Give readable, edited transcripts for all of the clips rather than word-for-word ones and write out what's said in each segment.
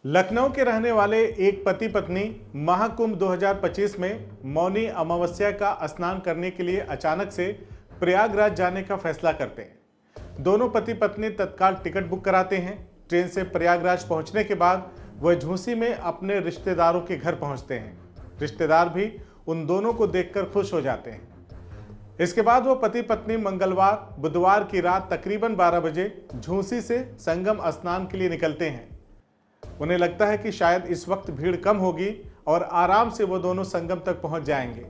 लखनऊ के रहने वाले एक पति पत्नी महाकुंभ 2025 में मौनी अमावस्या का स्नान करने के लिए अचानक से प्रयागराज जाने का फैसला करते हैं। दोनों पति पत्नी तत्काल टिकट बुक कराते हैं। ट्रेन से प्रयागराज पहुंचने के बाद वह झूसी में अपने रिश्तेदारों के घर पहुंचते हैं। रिश्तेदार भी उन दोनों को देखकर खुश हो जाते हैं। इसके बाद वो पति पत्नी मंगलवार बुधवार की रात तकरीबन 12 बजे झूसी से संगम स्नान के लिए निकलते हैं। उन्हें लगता है कि शायद इस वक्त भीड़ कम होगी और आराम से वो दोनों संगम तक पहुंच जाएंगे,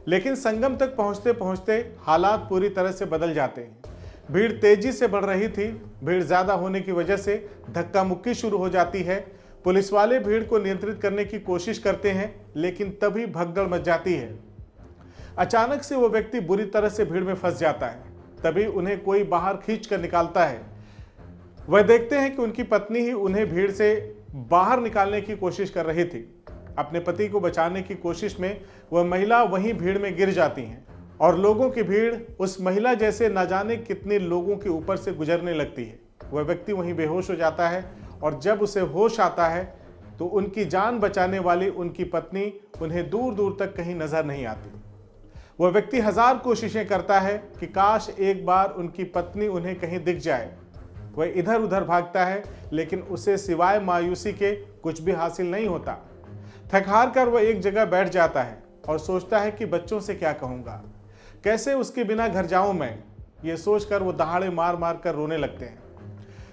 लेकिन संगम तक पहुंचते पहुंचते हालात पूरी तरह से बदल जाते हैं। भीड़ तेजी से बढ़ रही थी। भीड़ ज्यादा होने की वजह से धक्का मुक्की शुरू हो जाती है। पुलिस वाले भीड़ को नियंत्रित करने की कोशिश करते हैं, लेकिन तभी भगदड़ मच जाती है। अचानक से वो व्यक्ति बुरी तरह से भीड़ में फंस जाता है। तभी उन्हें कोई बाहर खींच कर निकालता है। वह देखते हैं कि उनकी पत्नी ही उन्हें भीड़ से बाहर निकालने की कोशिश कर रही थी। अपने पति को बचाने की कोशिश में वह महिला वहीं भीड़ में गिर जाती हैं और लोगों की भीड़ उस महिला जैसे न जाने कितने लोगों के ऊपर से गुजरने लगती है। वह व्यक्ति वहीं बेहोश हो जाता है और जब उसे होश आता है तो उनकी जान बचाने वाली उनकी पत्नी उन्हें दूर दूर तक कहीं नजर नहीं आती। वह व्यक्ति हजार कोशिशें करता है कि काश एक बार उनकी पत्नी उन्हें कहीं दिख जाए। वह इधर उधर भागता है, लेकिन उसे सिवाय मायूसी के कुछ भी हासिल नहीं होता। थक हार कर वह एक जगह बैठ जाता है और सोचता है कि बच्चों से क्या कहूंगा, कैसे उसके बिना घर जाऊं मैं। ये सोचकर वो दहाड़े मार मार कर रोने लगते हैं।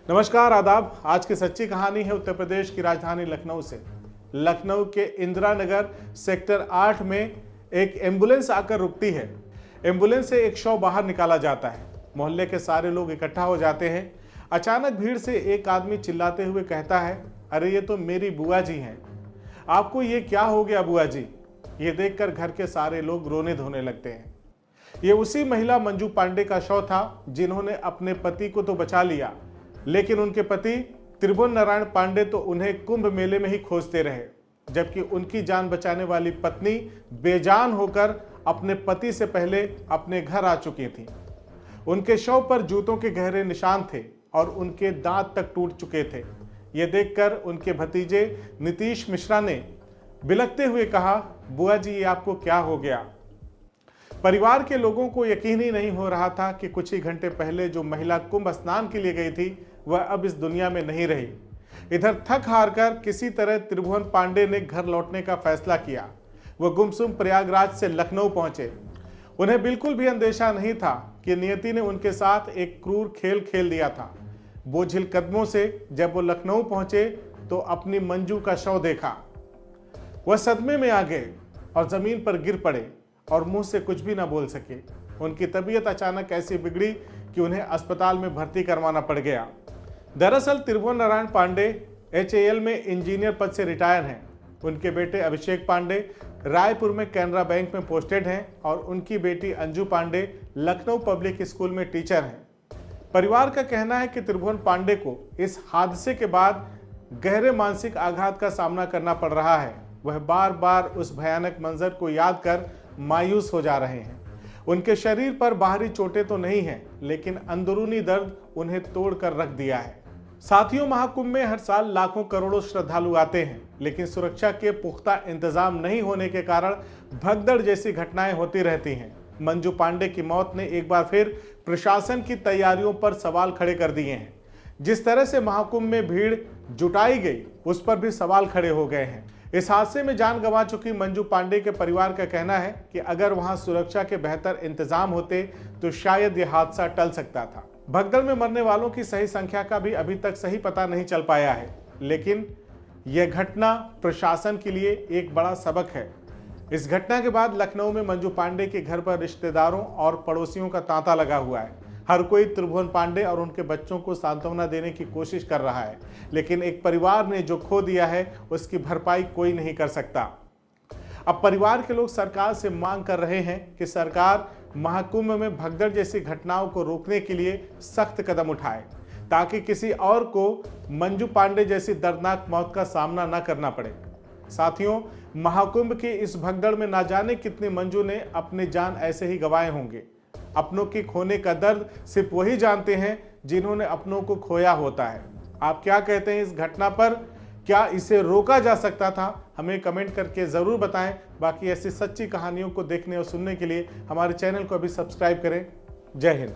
नमस्कार, आदाब। आज की सच्ची कहानी है उत्तर प्रदेश की राजधानी लखनऊ से। लखनऊ के इंदिरा नगर सेक्टर 8 में एक एम्बुलेंस आकर रुकती है। एम्बुलेंस से एक शव बाहर निकाला जाता है। मोहल्ले के सारे लोग इकट्ठा हो जाते हैं। अचानक भीड़ से एक आदमी चिल्लाते हुए कहता है, अरे ये तो मेरी बुआ जी हैं। आपको ये क्या हो गया बुआ जी? ये देखकर घर के सारे लोग रोने धोने लगते हैं। ये उसी महिला मंजू पांडे का शव था जिन्होंने अपने पति को तो बचा लिया, लेकिन उनके पति त्रिभुवन नारायण पांडे तो उन्हें कुंभ मेले में ही खोजते रहे, जबकि उनकी जान बचाने वाली पत्नी बेजान होकर अपने पति से पहले अपने घर आ चुकी थी। उनके शव पर जूतों के गहरे निशान थे और उनके दांत तक टूट चुके थे। यह देखकर उनके भतीजे नीतीश मिश्रा ने बिलखते हुए कहा, बुआ जी ये आपको क्या हो गया? परिवार के लोगों को यकीन ही नहीं हो रहा था कि कुछ ही घंटे पहले जो महिला कुंभ स्नान के लिए गई थी वह अब इस दुनिया में नहीं रही। इधर थक हार कर किसी तरह त्रिभुवन पांडे ने घर लौटने का फैसला किया। वह गुमसुम प्रयागराज से लखनऊ पहुंचे। उन्हें बिल्कुल भी अंदेशा नहीं था कि नियति ने उनके साथ एक क्रूर खेल खेल दिया था। बोझिल कदमों से जब वो लखनऊ पहुंचे तो अपनी मंजू का शव देखा। वह सदमे में आ गए और जमीन पर गिर पड़े और मुंह से कुछ भी ना बोल सके। उनकी तबीयत अचानक ऐसी बिगड़ी कि उन्हें अस्पताल में भर्ती करवाना पड़ गया। दरअसल त्रिभुवन नारायण पांडे HAL में इंजीनियर पद से रिटायर हैं। उनके बेटे अभिषेक पांडे रायपुर में कैनरा बैंक में पोस्टेड हैं और उनकी बेटी अंजू पांडे लखनऊ पब्लिक स्कूल में टीचर हैं। परिवार का कहना है कि त्रिभुवन पांडे को इस हादसे के बाद गहरे मानसिक आघात का सामना करना पड़ रहा है। वह बार बार उस भयानक मंजर को याद कर मायूस हो जा रहे हैं। उनके शरीर पर बाहरी चोटें तो नहीं हैं, लेकिन अंदरूनी दर्द उन्हें तोड़ कर रख दिया है। साथियों, महाकुंभ में हर साल लाखों करोड़ों श्रद्धालु आते हैं, लेकिन सुरक्षा के पुख्ता इंतजाम नहीं होने के कारण भगदड़ जैसी घटनाएं होती रहती हैं। मंजू पांडे की मौत ने एक बार फिर प्रशासन की तैयारियों पर सवाल खड़े कर दिए हैं। जिस तरह से महाकुंभ में भीड़ जुटाई गई उस पर भी सवाल खड़े हो गए हैं। इस हादसे में जान गंवा चुकी मंजू पांडे के परिवार का कहना है कि अगर वहां सुरक्षा के बेहतर इंतजाम होते तो शायद यह हादसा टल सकता था। भगदड़ में मरने वालों की सही संख्या का भी अभी तक सही पता नहीं चल पाया है, लेकिन यह घटना प्रशासन के लिए एक बड़ा सबक है। इस घटना के बाद लखनऊ में मंजू पांडे के घर पर रिश्तेदारों और पड़ोसियों का तांता लगा हुआ है। हर कोई त्रिभुवन पांडे और उनके बच्चों को सांत्वना देने की कोशिश कर रहा है, लेकिन एक परिवार ने जो खो दिया है उसकी भरपाई कोई नहीं कर सकता। अब परिवार के लोग सरकार से मांग कर रहे हैं कि सरकार महाकुंभ में भगदड़ जैसी घटनाओं को रोकने के लिए सख्त कदम उठाए, ताकि किसी और को मंजू पांडे जैसी दर्दनाक मौत का सामना न करना पड़े। साथियों, महाकुंभ की इस भगदड़ में ना जाने कितने मंजू ने अपनी जान ऐसे ही गंवाए होंगे। अपनों के खोने का दर्द सिर्फ वही जानते हैं जिन्होंने अपनों को खोया होता है। आप क्या कहते हैं इस घटना पर? क्या इसे रोका जा सकता था? हमें कमेंट करके ज़रूर बताएं। बाकी ऐसी सच्ची कहानियों को देखने और सुनने के लिए हमारे चैनल को अभी सब्सक्राइब करें। जय हिंद।